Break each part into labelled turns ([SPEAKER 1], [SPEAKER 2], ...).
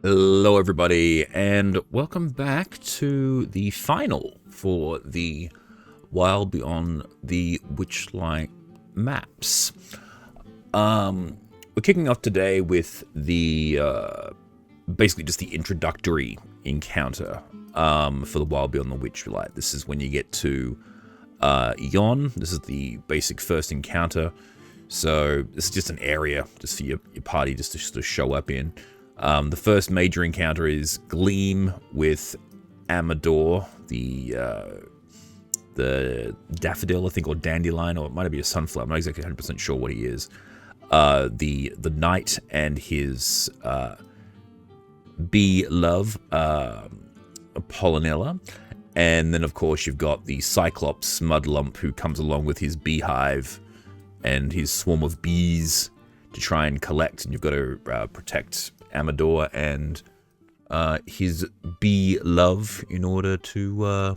[SPEAKER 1] Hello everybody, and welcome back to the final for the Wild Beyond the Witchlight maps. We're kicking off today with the basically just the introductory encounter for the Wild Beyond the Witchlight. This is when you get to Yon. This is the basic first encounter. So this is just an area just for your party just to show up in. The first major encounter is Gleam with Amador, the daffodil, I think, or dandelion, or it might be a sunflower. I'm not exactly 100% sure what he is. The knight and his bee love, Pollinella. And then, of course, you've got the Cyclops Mudlump, who comes along with his beehive and his swarm of bees to try and collect, and you've got to protect Amador and his bee love in order to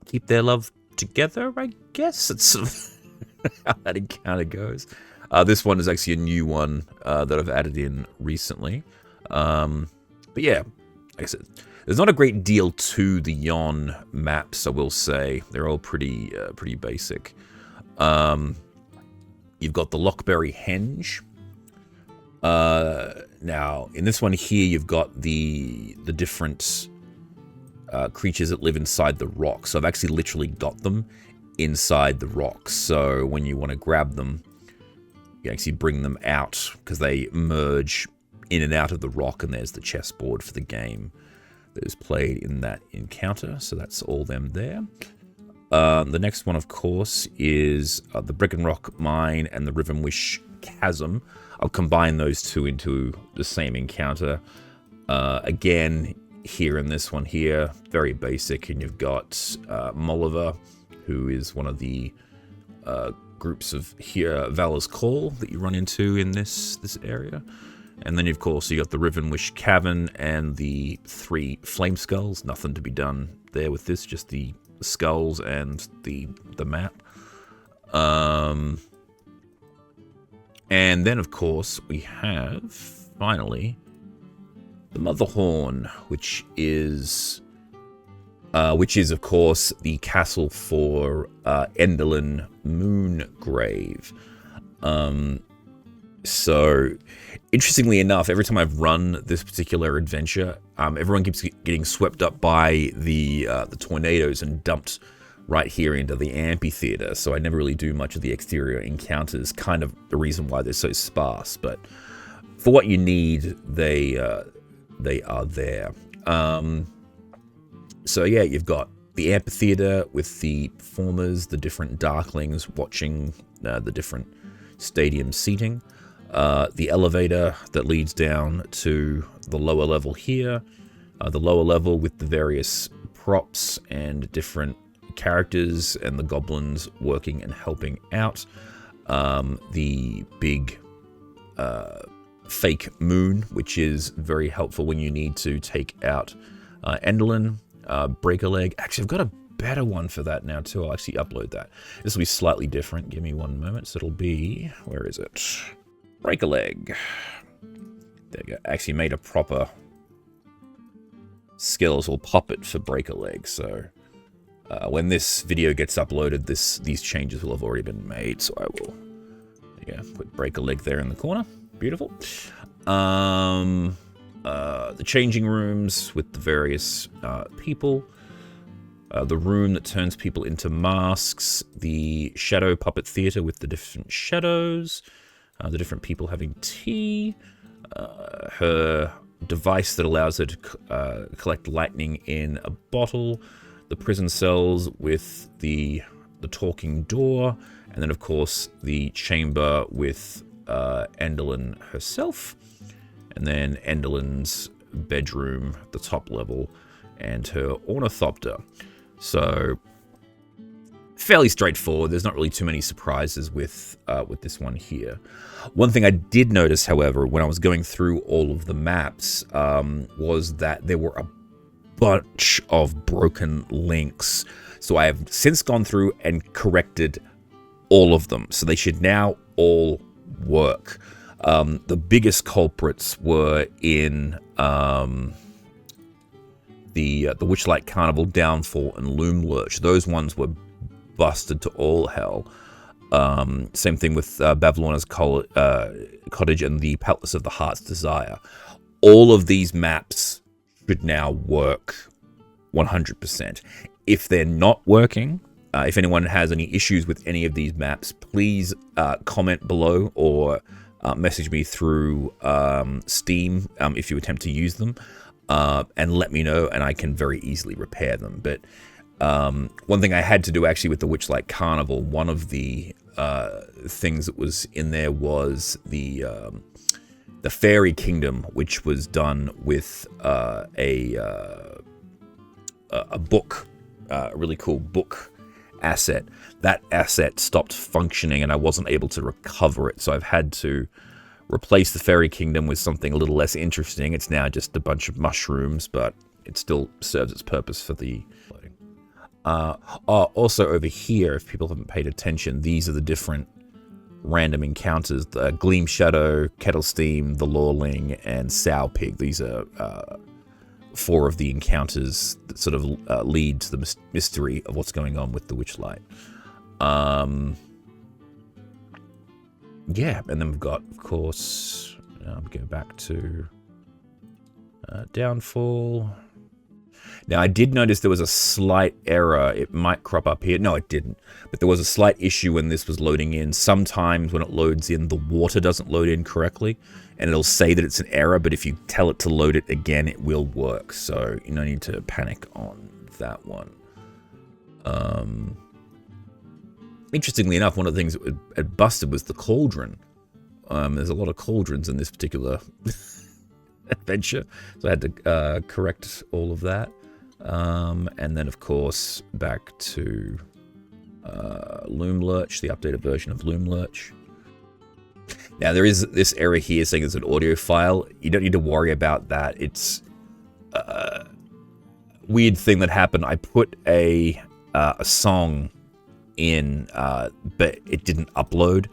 [SPEAKER 1] keep their love together, I guess. That's sort of how that encounter goes. This one is actually a new one that I've added in recently. But yeah, like I said, there's not a great deal to the Yon maps, I will say. They're all pretty basic. You've got the Lockberry Henge. Now, in this one here, you've got the different creatures that live inside the rocks. So I've actually literally got them inside the rocks. So when you want to grab them, you actually bring them out because they merge in and out of the rock, and there's the chessboard for the game that is played in that encounter. So that's all them there. The next one, of course, is the Brickenrock Mine and the Rivenwish Chasm. I'll combine those two into the same encounter. Again, here in this one here, very basic, and you've got Molliver, who is one of the groups of here, Valor's Call, that you run into in this area. And then, of course, you got the Rivenwish Cavern and the 3 Flame Skulls. Nothing to be done there with this, just the skulls and the map. And then, of course, we have, finally, the Motherhorn, which is, of course, the castle for Enderlin Moongrave. So, interestingly enough, every time I've run this particular adventure, everyone keeps getting swept up by the tornadoes and dumped right here into the amphitheater, so I never really do much of the exterior encounters, kind of the reason why they're so sparse, but for what you need, they are there. So yeah, you've got the amphitheater with the performers, the different darklings watching the different stadium seating, the elevator that leads down to the lower level here, the lower level with the various props and different characters and the goblins working and helping out, the big fake moon, which is very helpful when you need to take out Enderlin, break a leg. Actually, I've got a better one for that now too. I'll actually upload that. This will be slightly different. Give me one moment. So it'll be, where is it? Break a leg. There you go. Actually made a proper skeletal puppet for break a leg. So when this video gets uploaded, these changes will have already been made. So I will, put break a leg there in the corner. Beautiful. The changing rooms with the various people. The room that turns people into masks. The shadow puppet theater with the different shadows. The different people having tea. Her device that allows her to collect lightning in a bottle. The prison cells with the talking door, and then of course the chamber with Enderlin herself, and then Enderlin's bedroom, the top level, and her ornithopter. So fairly straightforward. There's not really too many surprises with this one here. One thing I did notice, however, when I was going through all of the maps, was that there were a bunch of broken links. So I have since gone through and corrected all of them. So they should now all work. The biggest culprits were in the Witchlight Carnival, Downfall, and Loom Lurch. Those ones were busted to all hell. Same thing with Bavlorna's Cottage and the Palace of the Heart's Desire. All of these maps should now work 100%. If they're not working, if anyone has any issues with any of these maps, please comment below or message me through Steam if you attempt to use them, and let me know, and I can very easily repair them. But one thing I had to do actually with the Witchlight Carnival, one of the things that was in there was the Fairy Kingdom, which was done with a book, a really cool book asset. That asset stopped functioning and I wasn't able to recover it, so I've had to replace the Fairy Kingdom with something a little less interesting. It's now just a bunch of mushrooms, but it still serves its purpose for the also over here, if people haven't paid attention, these are the different random encounters: the Gleam Shadow, Kettle Steam, the Lawling, and Sow Pig. These are 4 of the encounters that sort of lead to the mystery of what's going on with the Witchlight. Yeah, and then we've got, of course, go back to Downfall. Now, I did notice there was a slight error. It might crop up here. No, it didn't. But there was a slight issue when this was loading in. Sometimes when it loads in, the water doesn't load in correctly, and it'll say that it's an error, but if you tell it to load it again, it will work. So you don't need to panic on that one. Interestingly enough, one of the things that had busted was the cauldron. There's a lot of cauldrons in this particular adventure, so I had to correct all of that. And then, of course, back to Loom Lurch, the updated version of Loom Lurch. Now, there is this error here saying there's an audio file. You don't need to worry about that. It's a weird thing that happened. I put a song in, but it didn't upload,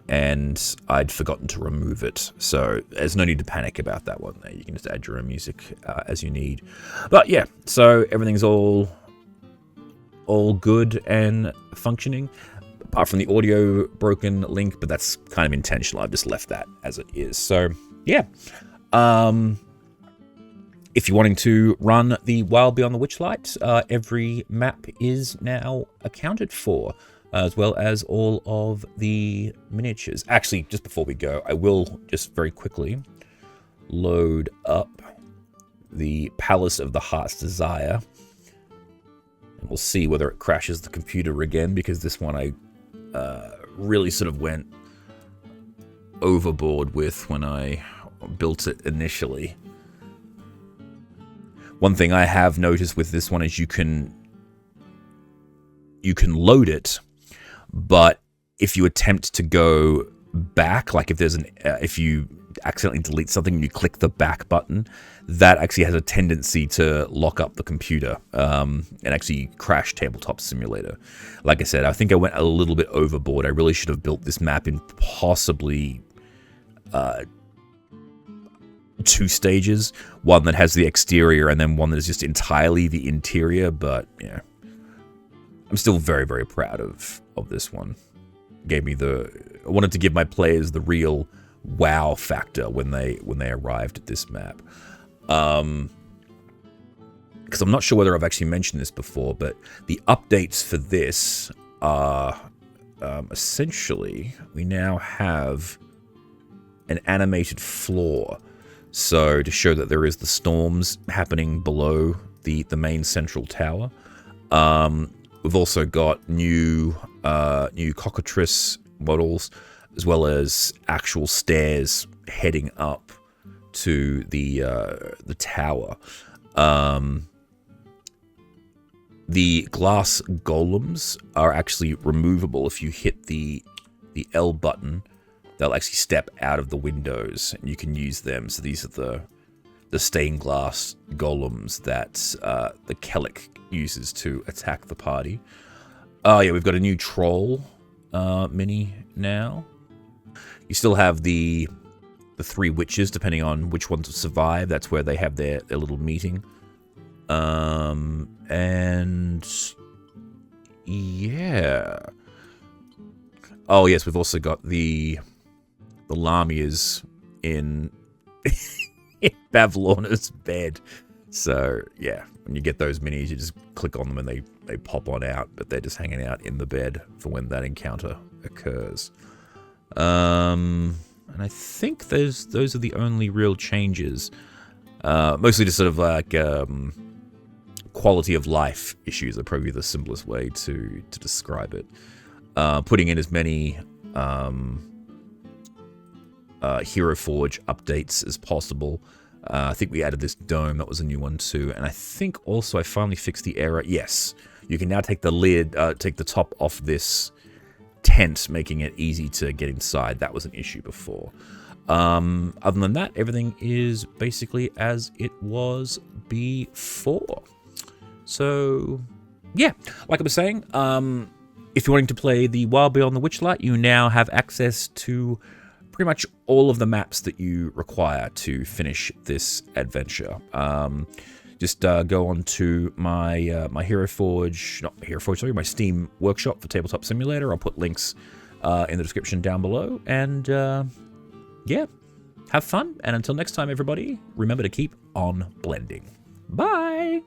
[SPEAKER 1] and I'd forgotten to remove it. So there's no need to panic about that one. You can just add your own music as you need. But yeah, so everything's all good and functioning, apart from the audio broken link, but that's kind of intentional. I've just left that as it is. So yeah, if you're wanting to run the Wild Beyond the Witchlight, every map is now accounted for, as well as all of the miniatures. Actually, just before we go, I will just very quickly load up the Palace of the Heart's Desire. And we'll see whether it crashes the computer again, because this one I really sort of went overboard with when I built it initially. One thing I have noticed with this one is you can load it, but if you attempt to go back, like if there's if you accidentally delete something and you click the back button, that actually has a tendency to lock up the computer and actually crash Tabletop Simulator. Like I said, I think I went a little bit overboard. I really should have built this map in possibly 2 stages, one that has the exterior and then one that is just entirely the interior. But yeah, I'm still very, very proud of this one. Gave me I wanted to give my players the real wow factor when they arrived at this map. Because I'm not sure whether I've actually mentioned this before, but the updates for this are essentially, we now have an animated floor. So to show that there is the storms happening below the main central tower. We've also got new cockatrice models, as well as actual stairs heading up to the tower. The glass golems are actually removable. If you hit the L button, they'll actually step out of the windows, and you can use them. So these are the stained glass golems that the Kellic uses to attack the party. Oh yeah, we've got a new troll mini now. You still have the three witches, depending on which ones survive. That's where they have their little meeting. And yeah. Oh yes, we've also got the Lamias in Bavlorna's bed. So yeah, when you get those minis, you just click on them and they pop on out, but they're just hanging out in the bed for when that encounter occurs. And I think those are the only real changes. Mostly just sort of like quality of life issues are probably the simplest way to describe it. Putting in as many Hero Forge updates as possible. I think we added this dome, that was a new one too. And I think also I finally fixed the error. Yes, you can now take the lid, take the top off this tent, making it easy to get inside. That was an issue before. Other than that, everything is basically as it was before. So yeah, like I was saying, if you're wanting to play the Wild Beyond the Witchlight, you now have access to pretty much all of the maps that you require to finish this adventure. Just go on to my my my Steam workshop for Tabletop Simulator. I'll put links in the description down below. And yeah, have fun. And until next time, everybody, remember to keep on blending. Bye!